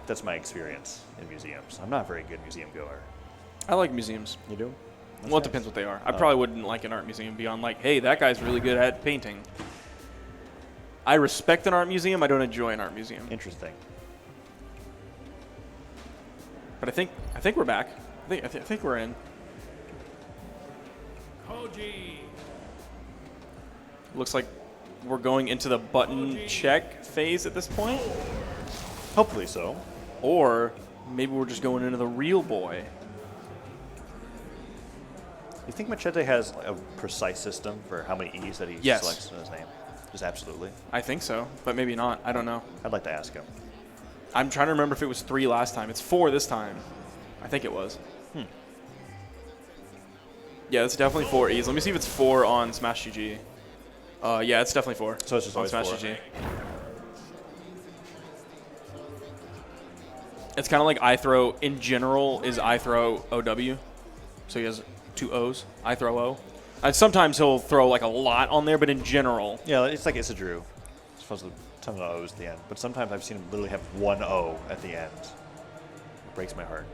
that's my experience in museums. I'm not a very good museum goer. I like museums. You do? That's Well, it nice. depends what they are. I probably wouldn't like an art museum beyond like, hey, that guy's really good at painting. I respect an art museum. I don't enjoy an art museum. Interesting. But I think we're back. I think we're in. Koji. Looks like we're going into the button check phase at this point. Hopefully so. Or maybe we're just going into the real boy. You think Macheete has a precise system for how many E's that he Yes. selects in his name? Just absolutely. I think so, but maybe not. I don't know. I'd like to ask him. I'm trying to remember if it was 3 last time. It's 4 this time. I think it was. Yeah, it's definitely 4 E's. Let me see if it's 4 on Smash GG. Yeah, it's definitely 4. So it's just on always Smash 4. GG. It's kind of like I throw, in general, is I throw OW. So he has 2 O's. I throw O. And sometimes he'll throw like a lot on there, but in general. Yeah, it's like Issa Drew. It's supposed to tons of O's at the end. But sometimes I've seen him literally have 1 O at the end. It breaks my heart.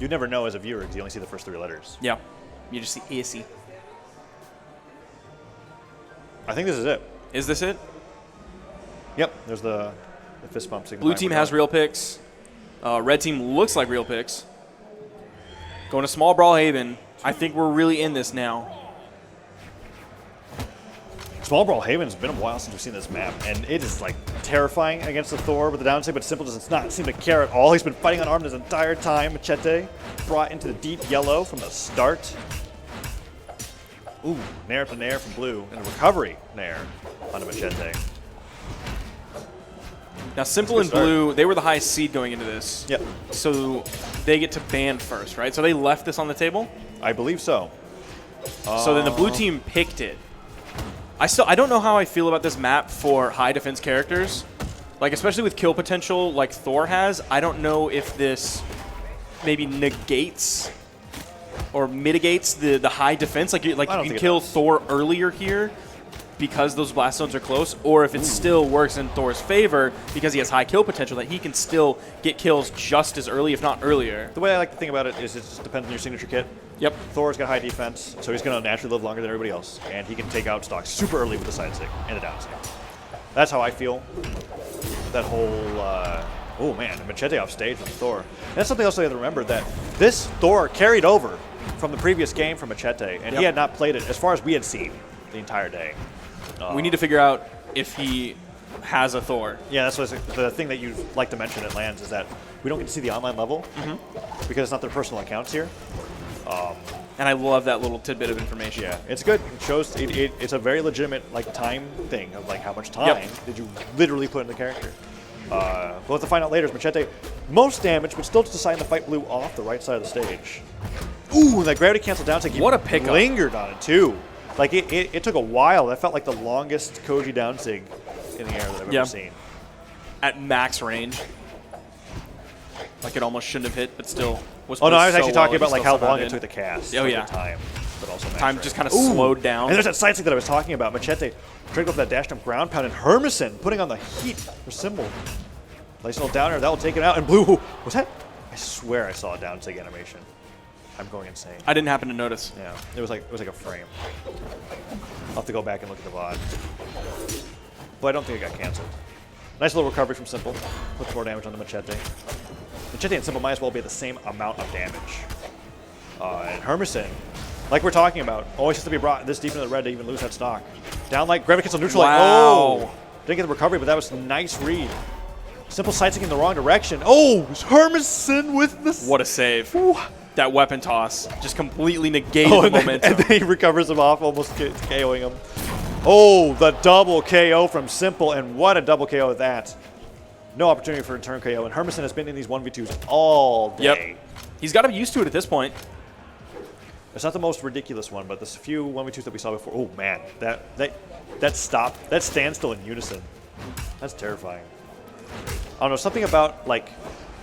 You never know as a viewer because you only see the first 3 letters. Yeah. You just see Issy. I think this is it. Is this it? Yep, there's the fist bump signal. Blue team has real picks. Red team looks like real picks. Going to small Brawlhaven. I think we're really in this now. Small Brawlhaven's been a while since we've seen this map, and it is like terrifying against the Thor with the downside, but simpLe does not seem to care at all. He's been fighting unarmed his entire time. Macheete brought into the deep yellow from the start. Ooh, nair to nair from blue, and a recovery nair onto Macheete. Now, simpLe and start. blue, they were the highest seed going into this. Yep, So they get to ban first, right? So they left this on the table. I believe so. So then the blue team picked it. I don't know how I feel about this map for high defense characters. Like, especially with kill potential like Thor has, I don't know if this maybe negates or mitigates the high defense. Like you don't can think it kill does. Thor earlier here because those blast zones are close, or if it still works in Thor's favor because he has high kill potential, that he can still get kills just as early, if not earlier. The way I like to think about it is it just depends on your signature kit. Yep. Thor's got high defense, so he's going to naturally live longer than everybody else, and he can take out stocks super early with the side stick and the down stick. That's how I feel. That whole, oh man, Macheete off stage with Thor. And that's something else I have to remember, that this Thor carried over from the previous game from Macheete, and he had not played it as far as we had seen the entire day. We need to figure out if he has a Thor. Yeah, that's what the thing that you like to mention at LANs is that we don't get to see the online level because it's not their personal accounts here. And I love that little tidbit of information. Yeah, it's good. It shows it's a very legitimate like time thing of like how much time did you literally put in the character. We'll have to find out later. Is Macheete most damage, but still deciding to fight blue off the right side of the stage. Ooh, that gravity cancel down take. What a pickup. Lingered on it too. Like it took a while. That felt like the longest Koji down sig in the air that I've ever seen. At max range. Like it almost shouldn't have hit, but still was. Oh no, I was so actually talking well, about like still how long somehow it took did. the cast. Oh, like, yeah. the time, but also max Time range. just kind of Ooh. slowed down. And there's that side stick that I was talking about. Macheete trying to go for that dash jump ground pound, and Hermisen putting on the heat for simpLe. Nice little downer, that will take it out. And blue, was that? I swear I saw a down sig animation. I'm going insane. I didn't happen to notice. Yeah, it was like a frame. I'll have to go back and look at the VOD. But I don't think it got canceled. Nice little recovery from simpLe. Puts more damage on the Macheete. Macheete and simpLe might as well be at the same amount of damage. And Hermisen, like we're talking about, always has to be brought this deep into the red to even lose that stock. Down like gravity cancel neutral. Wow. Like, oh! Didn't get the recovery, but that was a nice read. simpLe side-sticking in the wrong direction. Oh! Hermisen with the... What a save. Ooh. That weapon toss just completely negated Oh, the and then, momentum. and then he recovers him off, almost KOing him. Oh, the double KO from simpLe, and what a double KO at that. No opportunity for a return KO, and Hermisen has been in these 1v2s all day. Yep. He's got to be used to it at this point. It's not the most ridiculous one, but there's a few 1v2s that we saw before. Oh, man, that stop, that standstill in unison. That's terrifying. I don't know, something about, like,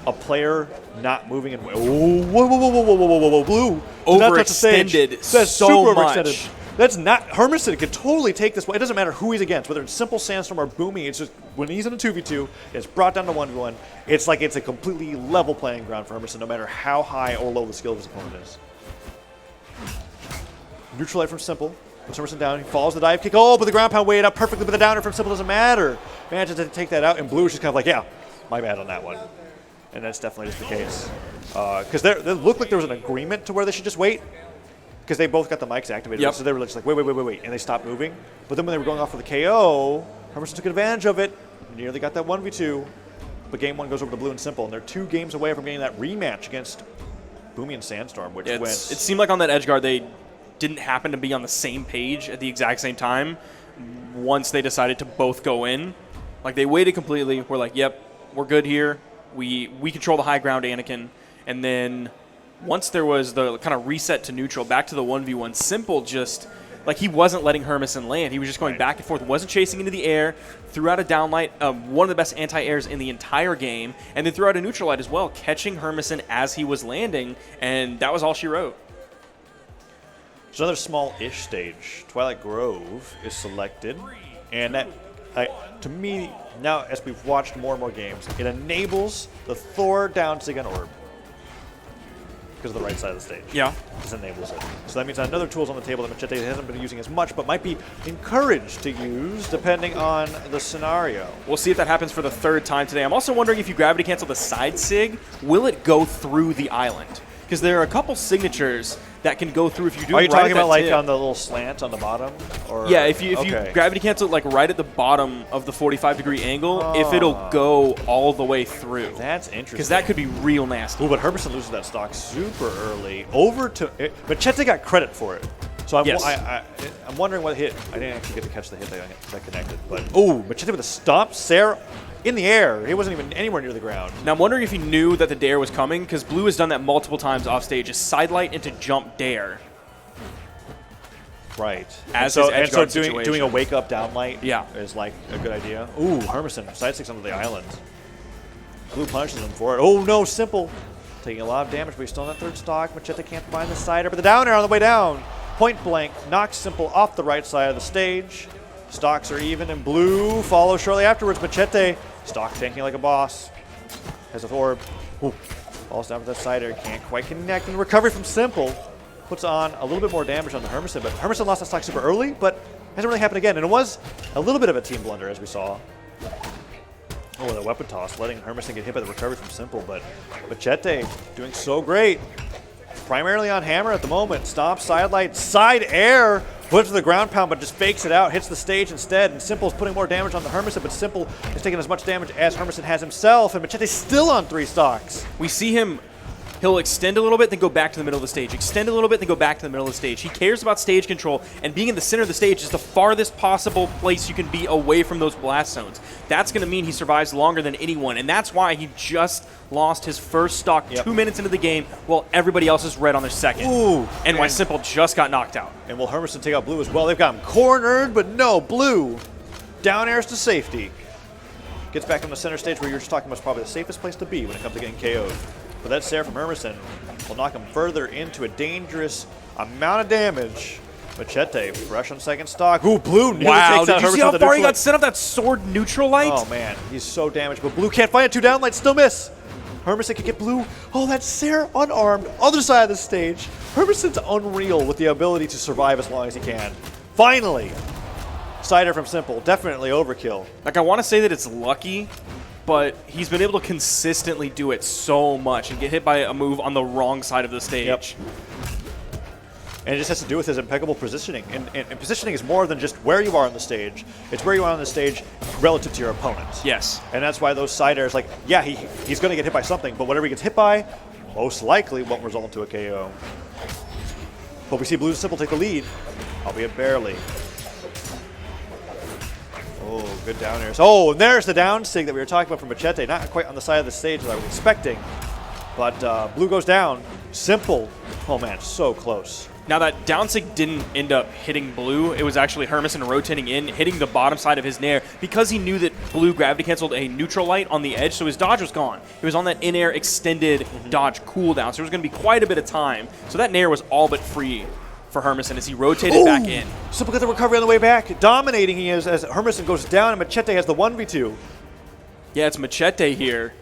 a player not moving in. Oh, whoa, blue. Did not touch the stage. Overextended That's so super much. overextended. That's not Hermisen could totally take this. It doesn't matter who he's against, whether it's simple Sandstorm or Boomy. It's just when he's in a 2v2, it's brought down to 1v1. It's like it's a completely level playing ground for Hermisen, no matter how high or low the skill of his opponent is. Neutral light from simple. Puts Hermisen down. He follows the dive kick. Oh, but the ground pound weighed up perfectly, but the downer from simple doesn't matter. Manages to take that out, and blue is just kind of like, yeah, my bad on that one. And that's definitely just the case. Because it looked like there was an agreement to where they should just wait. Because they both got the mics activated, yep. So they were just like, wait, and they stopped moving. But then when they were going off for the KO, Hermisen took advantage of it, nearly got that 1v2. But game 1 goes over to blue and simple, and they're 2 games away from getting that rematch against Boomy and Sandstorm, which went. It seemed like on that edge guard they didn't happen to be on the same page at the exact same time. Once they decided to both go in, like they waited completely. We're like, yep, we're good here. We control the high ground, Anakin, and then. Once there was the kind of reset to neutral, back to the 1v1, simple just, like he wasn't letting Hermisen land. He was just going back and forth, wasn't chasing into the air, threw out a downlight, one of the best anti-airs in the entire game, and then threw out a neutral light as well, catching Hermisen as he was landing, and that was all she wrote. There's another small-ish stage. Twilight Grove is selected, and that, to me, now as we've watched more and more games, it enables the Thor down Sig and Orb. Because of the right side of the stage. Yeah. This enables it. So that means another tool's on the table that Macheeete hasn't been using as much, but might be encouraged to use depending on the scenario. We'll see if that happens for the 3rd time today. I'm also wondering if you gravity cancel the side sig, will it go through the island? Because there are a couple signatures that can go through if you do. Are you right talking about like tip. on the little slant on the bottom? Or? Yeah, if you gravity cancel like right at the bottom of the 45-degree angle, if it'll go all the way through. That's interesting. Because that could be real nasty. Ooh, but Hermisen loses that stock super early. Over to Macheeete got credit for it. So I'm wondering what hit. I didn't actually get to catch the hit that connected. But Macheeete with a stomp, Sarah in the air. He wasn't even anywhere near the ground. Now I'm wondering if he knew that the dare was coming, because blue has done that multiple times off stage. A side light into jump dare. Right. As so situation. doing a wake up down light Yeah. is like a good idea. Ooh, Hermisen side six onto the island. Blue punishes him for it. Oh no, simple. Taking a lot of damage, but he's still in that 3rd stock. Macheeete can't find the sider, but the down air on the way down. Point blank knocks simple off the right side of the stage. Stocks are even, and blue follows shortly afterwards. Macheeete, stock tanking like a boss. Has a orb. Ooh, falls down with that sider. Can't quite connect. And recovery from simple puts on a little bit more damage on the Hermisen, but Hermisen lost that stock super early, but hasn't really happened again. And it was a little bit of a team blunder, as we saw. Oh, the weapon toss, letting Hermisen get hit by the recovery from simple, but Macheeete doing so great. Primarily on hammer at the moment. Stomp, side light, side air. Puts the ground pound, but just fakes it out. Hits the stage instead. And Simple's putting more damage on the Hermisen, but Simple is taking as much damage as Hermisen has himself. And Macheete's still on 3 stocks. We see him. He'll extend a little bit, then go back to the middle of the stage. Extend a little bit, then go back to the middle of the stage. He cares about stage control, and being in the center of the stage is the farthest possible place you can be away from those blast zones. That's going to mean he survives longer than anyone, and that's why he just lost his first stock 2 minutes into the game, while everybody else is red on their second. Ooh, and why Simple just got knocked out. And will Hermisen take out blue as well? They've got him cornered, but no, blue. Down airs to safety. Gets back on the center stage where you're just talking about probably the safest place to be when it comes to getting KO'd. But that Sarah from Hermisen will knock him further into a dangerous amount of damage. Macheeete fresh on 2nd stock. Ooh, blue nearly takes out did you Hermisen see how with the far he neutral got sent up that sword neutral light? Oh man, he's so damaged, but blue can't find it. 2 down lights, still miss. Hermisen can get blue. Oh, that's Sarah unarmed, other side of the stage. Hermisen's unreal with the ability to survive as long as he can. Finally, cider from simple, definitely overkill. Like, I want to say that it's lucky, but he's been able to consistently do it so much and get hit by a move on the wrong side of the stage. Yep. And it just has to do with his impeccable positioning. And positioning is more than just where you are on the stage. It's where you are on the stage relative to your opponent. Yes. And that's why those side airs, like, yeah, he's going to get hit by something, but whatever he gets hit by, most likely won't result into a KO. But we see Blue Simple take the lead, albeit barely. Oh, good down airs. Oh, and there's the down sig that we were talking about from Macheeete. Not quite on the side of the stage that I was expecting. But Blue goes down. Simple. Oh, man, so close. Now that down sig didn't end up hitting blue, it was actually Hermisen rotating in, hitting the bottom side of his nair because he knew that blue gravity canceled a neutral light on the edge, so his dodge was gone. He was on that in-air extended dodge cooldown, so there was going to be quite a bit of time. So that nair was all but free for Hermisen as he rotated back in. Simple got the recovery on the way back. Dominating he is as Hermisen goes down and Macheete has the 1v2. Yeah, it's Macheete here,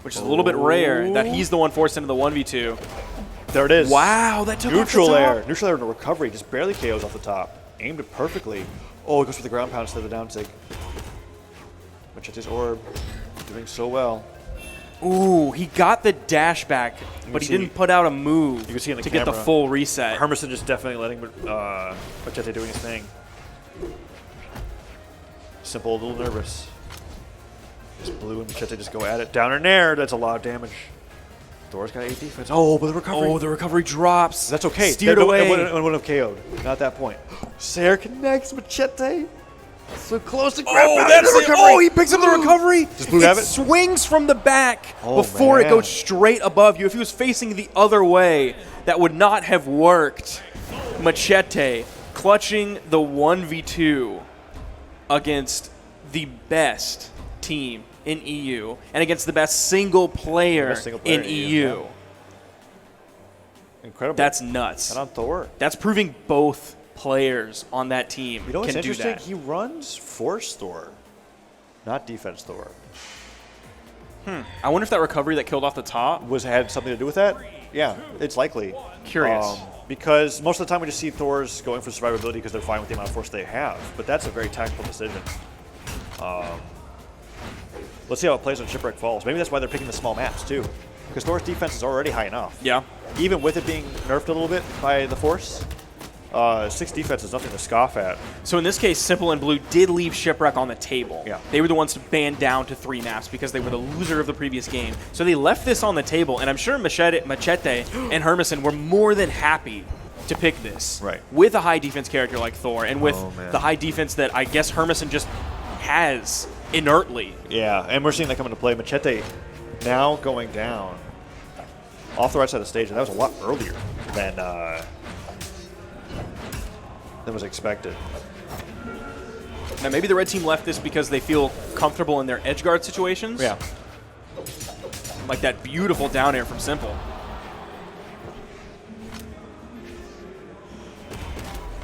which is a little bit rare that he's the one forced into the 1v2. There it is. Wow, that took neutral off the air. top. Neutral air in the recovery. Just barely KOs off the top. Aimed it perfectly. Oh, it goes for the ground pound instead of the down sig. Machete's orb doing so well. Ooh, he got the dash back, but he didn't put out a move you can see in the to camera, get the full reset. Hermisen just definitely letting Macheete doing his thing. Simple, a little nervous. Just Blue and Macheete just go at it. Down in air, that's a lot of damage. Thor's got 8 defense. Oh, but the recovery. Oh, the recovery drops. That's okay. Steered away. It wouldn't have KO'd. Not at that point. Sayer connects Macheete. So close to grab. Oh, that's it. Oh, he picks up the recovery. Does Blue have it? Swings from the back Oh, before it man. goes straight above you. If he was facing the other way, that would not have worked. Macheete clutching the 1v2 against the best team in EU and against the best single player, in EU. Yeah. Incredible. That's nuts. And on Thor. That's proving both players on that team You know what's can do interesting? that. He runs force Thor, not defense Thor. I wonder if that recovery that killed off the top. Had something to do with that? Yeah, it's likely. Curious. Because most of the time we just see Thors going for survivability because they're fine with the amount of force they have. But that's a very tactical decision. Let's see how it plays when Shipwreck falls. Maybe that's why they're picking the small maps too. Because Thor's defense is already high enough. Yeah. Even with it being nerfed a little bit by the force, 6 defense is nothing to scoff at. So in this case, Simple and Blue did leave Shipwreck on the table. Yeah. They were the ones to ban down to 3 maps because they were the loser of the previous game. So they left this on the table, and I'm sure Macheete and Hermisen were more than happy to pick this. Right. With a high defense character like Thor, and with man. the high defense that I guess Hermisen just has inertly. Yeah, and we're seeing that come into play. Macheete now going down off the right side of the stage, and that was a lot earlier than was expected. Now maybe the red team left this because they feel comfortable in their edge guard situations. Yeah. Like that beautiful down air from Simple.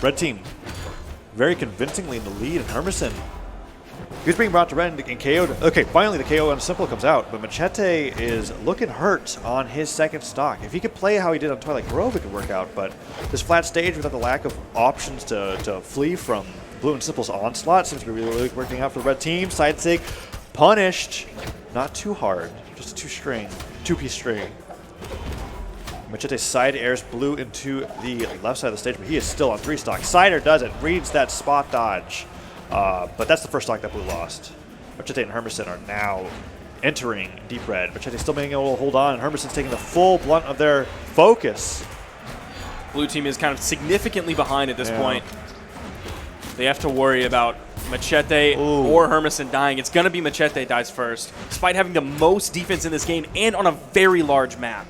Red team very convincingly in the lead, and Hermisen, he's being brought to red and KO'd. Okay, finally the KO on Simple comes out, but Macheete is looking hurt on his second stock. If he could play how he did on Twilight Grove, it could work out, but this flat stage without the lack of options to flee from Blue and Simple's onslaught seems to be really working out for the red team. Side sig punished. Not too hard, just a two-piece string. Macheete side airs Blue into the left side of the stage, but he is still on 3 stock. Sider does it, reads that spot dodge. But that's the first stock that Blue lost. Macheete and Hermisen are now entering deep red. Macheete still being able to hold on, and Hermisen's taking the full blunt of their focus. Blue team is kind of significantly behind at this point. They have to worry about Macheete or Hermisen dying. It's going to be Macheete dies first, despite having the most defense in this game and on a very large map.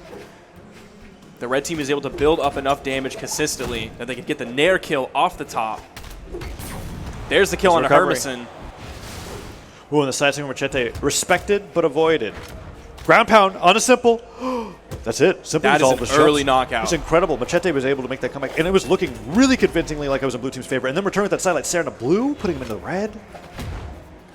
The red team is able to build up enough damage consistently that they can get the Nair kill off the top. There's the kill on Hermisen. Ooh, and the side swing from Macheete. Respected, but avoided. Ground pound on a Simple. That's it. Simple That is resolved an the early shots. knockout. It's incredible. Macheete was able to make that comeback, and it was looking really convincingly like it was in Blue team's favor. And then return with that sidelight Sarah into Blue, putting him into the red.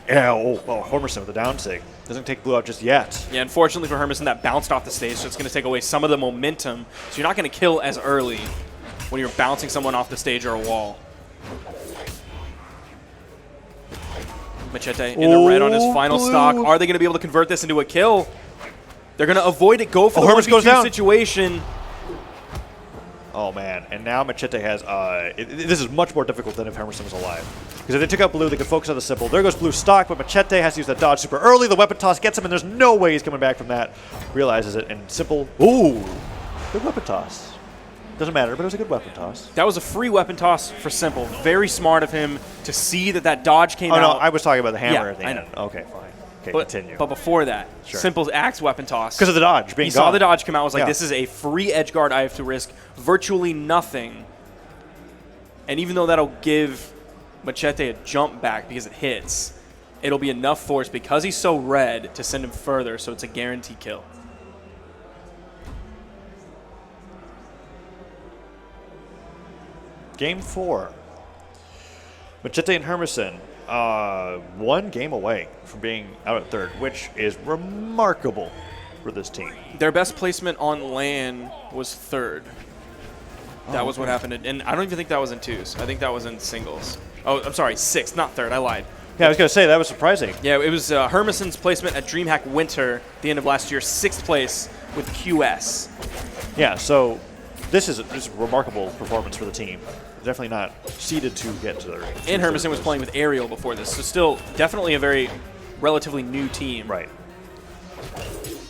Yeah, Hermisen with the down sig. Doesn't take Blue out just yet. Yeah, unfortunately for Hermisen, that bounced off the stage, so it's going to take away some of the momentum. So you're not going to kill as early when you're bouncing someone off the stage or a wall. Macheete in the red on his final stock. Are they going to be able to convert this into a kill? They're going to avoid it, go for the 1v2 situation. Oh, man. And now Macheete has... this is much more difficult than if Hermisen was alive. Because if they took out Blue, they could focus on the Simple. There goes Blue stock, but Macheete has to use that dodge super early. The weapon toss gets him, and there's no way he's coming back from that. Realizes it, and Simple... Ooh! Good weapon toss. Doesn't matter, but it was a good weapon toss. That was a free weapon toss for Simple. Very smart of him to see that dodge came out. Oh, no, I was talking about the hammer Yeah, at the I end. know. Okay, fine. Okay, But, continue. but before that, Sure. Simple's axe weapon toss. Because of the dodge being He saw gone. the dodge come out, was like, Yeah. this is a free edge guard. I have to risk virtually nothing. And even though that'll give Macheete a jump back because it hits, it'll be enough force because he's so red to send him further, so it's a guaranteed kill. Game 4. Macheeete and Hermisen, 1 game away from being out at third, which is remarkable for this team. Their best placement on LAN was third. That was what happened. And I don't even think that was in twos. I think that was in singles. Oh, I'm sorry, sixth, not third. I lied. Yeah, I was going to say, that was surprising. Yeah, it was Hermisen's placement at DreamHack Winter at the end of last year, 6th place with QS. Yeah, so this is a remarkable performance for the team. Definitely not seeded to get to their... And Hermisen was playing with Ariel before this, so still definitely a very relatively new team. Right.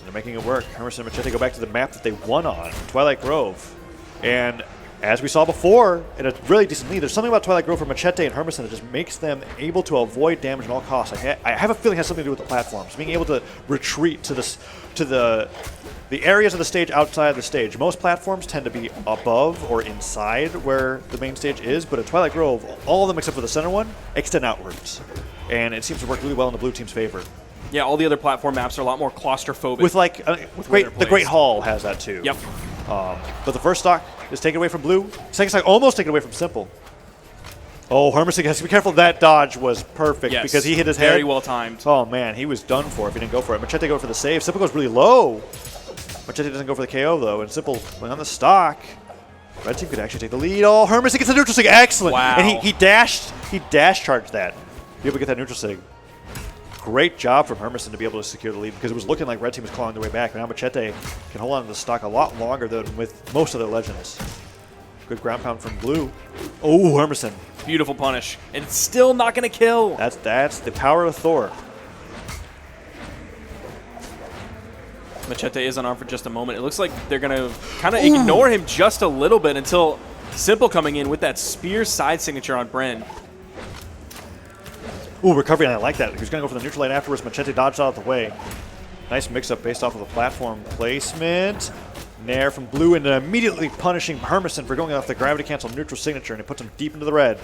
They're making it work. Hermisen and Macheeete go back to the map that they won on, Twilight Grove. And as we saw before, in a really decent lead, there's something about Twilight Grove for Macheeete and Hermisen that just makes them able to avoid damage at all costs. I have a feeling it has something to do with the platforms, being able to retreat to the areas of the stage outside of the stage. Most platforms tend to be above or inside where the main stage is, but at Twilight Grove, all of them except for the center one extend outwards. And it seems to work really well in the blue team's favor. Yeah, all the other platform maps are a lot more claustrophobic. With the Great Hall has that too. Yep. But the first stock is taken away from blue. Second stock almost taken away from simple. Oh, Hermisen has to be careful. That dodge was perfect because he hit his head. Very well timed. Oh, man, he was done for if he didn't go for it. Macheeete go for the save. Simple goes really low. Macheeete doesn't go for the KO, though, and Simple went on the stock. Red team could actually take the lead. Oh, Hermisen gets the neutral sig. Excellent. Wow. And he dash charged that. Be able to get that neutral sig. Great job from Hermisen to be able to secure the lead because it was looking like Red team was clawing their way back. Now Macheeete can hold on to the stock a lot longer than with most of their legends. Good ground pound from blue. Oh, Hermisen. Beautiful punish. And it's still not going to kill. That's the power of Thor. Macheeete is unarmed for just a moment. It looks like they're going to kind of ignore him just a little bit until simple coming in with that spear side signature on Bren. Ooh, recovery, and I like that. He was going to go for the neutral lane afterwards. Macheeete dodged out of the way. Nice mix-up based off of the platform placement. Nair from blue, and immediately punishing Hermisen for going off the gravity cancel neutral signature, and it puts him deep into the red.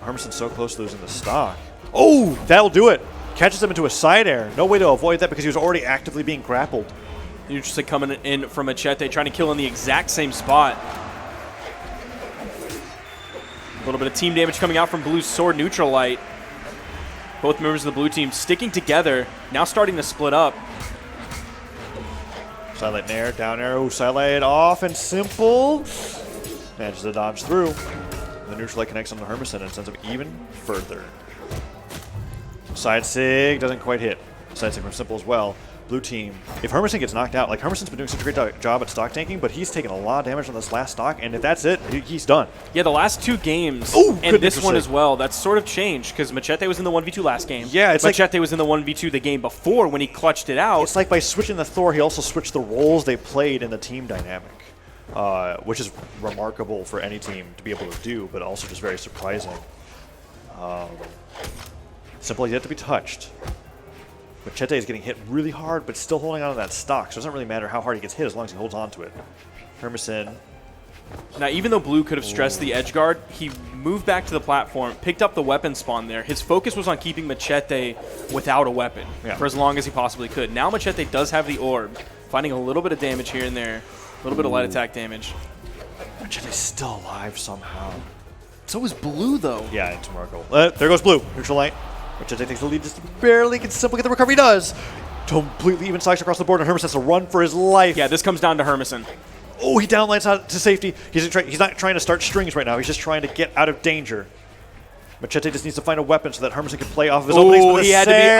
Hermisen's so close to losing the stock. Oh, that'll do it. Catches him into a side air. No way to avoid that because he was already actively being grappled. Interesting coming in from Macheeete, trying to kill in the exact same spot. A little bit of team damage coming out from Blue's Sword Neutral Light. Both members of the blue team sticking together, now starting to split up. Sidelight Nair, down arrow, sidelight off, and simple. Manages to dodge through. The neutral light connects on the Hermisen and sends him even further. Side sig doesn't quite hit. Side sig from simple as well. Blue team, if Hermisen gets knocked out, like Hermisen's been doing such a great job at stock tanking, but he's taken a lot of damage on this last stock, and if that's it, he's done. Yeah, the last 2 games, and this one as well, that's sort of changed, because Macheeete was in the 1v2 last game. Yeah, it's Macheeete was in the 1v2 the game before when he clutched it out. It's like by switching the Thor, he also switched the roles they played in the team dynamic, which is remarkable for any team to be able to do, but also just very surprising. Simple yet to be touched. Macheeete is getting hit really hard, but still holding on to that stock, so it doesn't really matter how hard he gets hit as long as he holds on to it. Hermisen. Now, even though Blue could have stressed the edge guard, he moved back to the platform, picked up the weapon spawn there. His focus was on keeping Macheeete without a weapon for as long as he possibly could. Now Macheeete does have the orb, finding a little bit of damage here and there, a little bit of light attack damage. Macheete's still alive somehow. So is Blue, though. Yeah, it's remarkable. There goes Blue. Neutral light. Macheeete takes the lead, just barely can simply get the recovery. He does. Completely even stocks across the board, and Hermisen has to run for his life. Yeah, this comes down to Hermisen. Oh, he downlights out to safety. He's not trying to start strings right now. He's just trying to get out of danger. Macheeete just needs to find a weapon so that Hermisen can play off of his openings with a he had Sair.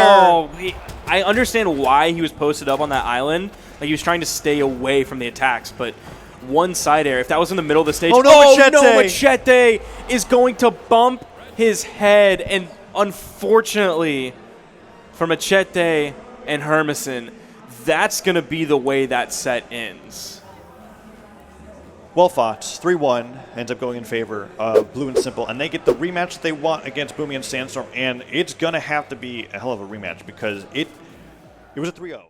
to be. I understand why he was posted up on that island. Like he was trying to stay away from the attacks, but one side air. If that was in the middle of the stage, Macheeete is going to bump his head, and unfortunately for Macheeete and Hermisen, that's going to be the way that set ends. Well fought. 3-1 ends up going in favor of Blue and Simple, and they get the rematch that they want against Boomy and Sandstorm, and it's going to have to be a hell of a rematch because it was a 3-0.